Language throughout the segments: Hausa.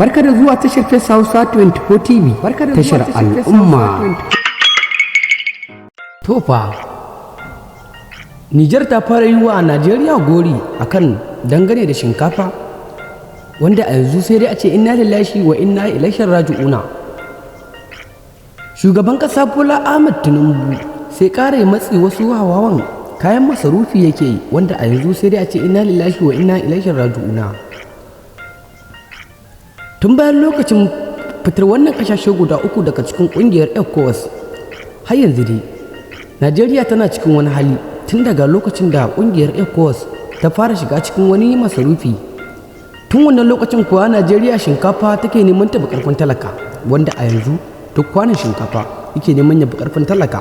Barka da zuwa tashar Face Hausa 24 TV, tashar al'umma. Tofa Nijar ta fara yi wa Najeriya gori akan dangane da shinkafa, wanda a yanzu sai dai a ce inna lillahi wa inna ilaihi raji'una. Shugaban ƙasa Bola Ahmed Tinubu sai ƙara matsi wasu hawawan kayan masarufi yake yi, wanda a yanzu sai dai a ce inna lillahi wa inna ilaihi raji'una. Tun bayan lokacin fitar wannan ƙasashe guda uku daga cikin ƙungiyar ECOWAS, har yanzu dai Najeriya tana cikin wani hali tun daga lokacin da ƙungiyar ECOWAS ta fara shiga cikin wani masarufi. Tun wannan lokacin kuwa Najeriya shinkafa take neman ta bi ƙarfin talaka, wanda a yanzu duk kwanan shinkafa yake neman ya bi ƙarfin talaka,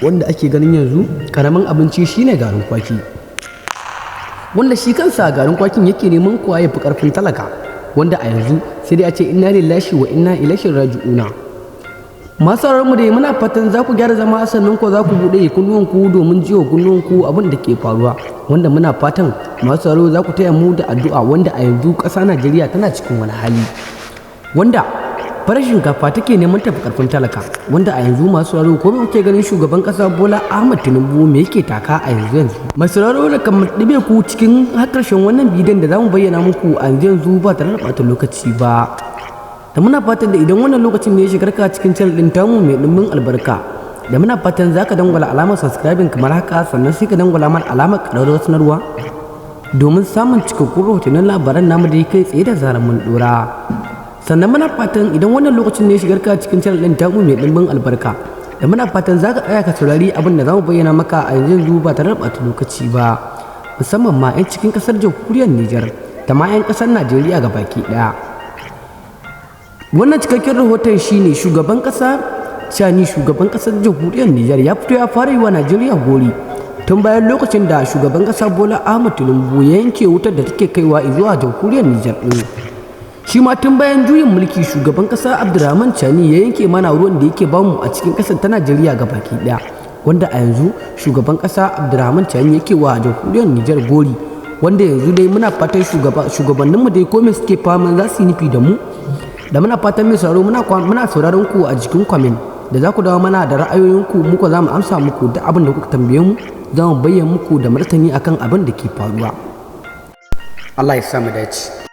wanda ake ganin yanzu ƙaramin abinci shine garin kwaki, wanda shi kansa garin kwakin yake neman kuwa ya fi ƙarfin talaka, wanda a yanzu sai dai a ce inna lillahi wa inna ilaihi raji'una. Masu mu dai muna fatan za ku gyara zama sannan ko za ku buɗe kunnuwanku domin jiwa kunnuwanku abin da ke faruwa, wanda muna fatan masu sauraro za ku taya mu da addu'a, wanda a yanzu ƙasa Najeriya tana cikin wani hali wanda farar shinkafa take neman tafi ƙarfin talaka, wanda a yanzu masu sauraro ko kuke ganin shugaban ƙasa Bola Ahmed Tinubu me yake taka a yanzu. Masu sauraro da kan ɗibe ku cikin haƙarshen wannan bidiyon da za mu bayyana muku a yanzu ba tare da ɓata lokaci ba. Da muna fatan da idan wannan lokacin ne ya shigar ka cikin channel din tamu mai dimbin albarka, da muna fatan zaka dangwala alamar subscribing kamar haka, sannan sai ka dangwala mana alamar ƙararrawar sanarwa domin samun cikakkun rahotannin labaran namu da kai tsaye da zarar mun dora. Sannan muna fatan idan wannan lokacin ne ya shigar ka cikin channel din tamu mai dimbin albarka, da muna fatan zaka tsaya ka saurari abin da zamu bayyana maka a yanzu ba tare da ɓata lokaci ba, musamman ma 'yan cikin ƙasar jamhuriyar Nijar da ma 'yan ƙasar Najeriya gabaki ɗaya. Wannan cikakken rahoton shine shugaban ƙasa shugaban ƙasar jamhuriyar Nijar ya fito ya fara yi wa Najeriya gori tun bayan lokacin da shugaban ƙasa Bola Ahmed Tinubu ya yanke wutar da take kaiwa zuwa jamhuriyar Nijar ɗin. Shi ma tun bayan juyin mulki shugaban ƙasa Abdurrahman Chani ya yanke mana ruwan da yake bamu a cikin ƙasar ta Najeriya gabaki ɗaya, wanda a yanzu shugaban ƙasa Abdurrahman Chani yake wa jamhuriyar Nijar gori, wanda yanzu dai muna fatan shugabanninmu dai komai suke fama za su yi nufi da mu, da muna fatan mai sauraro muna sauraron ku a jikin comment da za ku dawo mana da ra'ayoyinku, muku za mu amsa muku da abin da kuka tambaye mu, za mu bayyana muku da martani akan abin da ke faruwa. Allah ya sa mu dace.